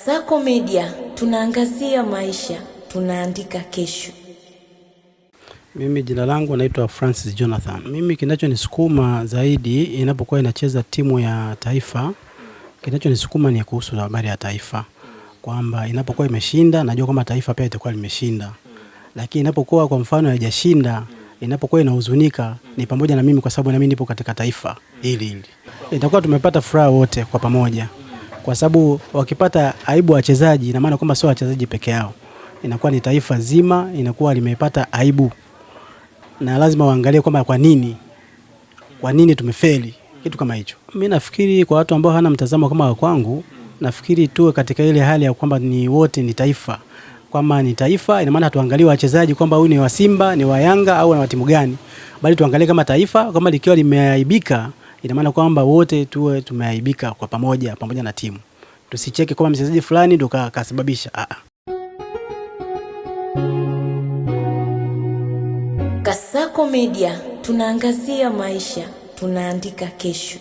Kasako Media, tunaangazia maisha, tunaandika kesho. Mimi jina langu naitwa Francis Jonathan. Mimi kinachonisukuma zaidi inapokuwa inacheza timu ya taifa, kinachonisukuma ni kuhusu habari ya taifa. Kwamba inapokuwa imeshinda, najua kama taifa pia itakuwa limeshinda. Lakini inapokuwa kwa mfano haijashinda, inapokuwa inahuzunika, ni pamoja na mimi kwa sababu na mimi nipo katika taifa hili. Itakuwa tumepata furaha wote kwa pamoja. Kwa sababu wakipata aibu wachezaji, ina maana kwamba sio wachezaji peke yao. Inakuwa ni taifa zima, inakuwa limepata aibu. Na lazima waangalie kwamba kwa nini tumefeli, kitu kama hicho. Mimi nafikiri kwa watu ambao hana mtazamo kama wa kwangu, nafikiri tuwe katika ile hali ya kwamba ni wote ni taifa. Kwamba ni taifa, ina maana tuangalie wachezaji kwamba huyu ni wa Simba, ni wa Yanga au ni wa timu gani. Bali tuangalie kama taifa, kama likiwa limeaibika, ina maana kwamba wote tuwe tumeaibika kwa pamoja na timu. Tusicheke kama mchezaji fulani ndio kasababisha. Kasako Media, tunaangazia maisha, tunaandika kesho.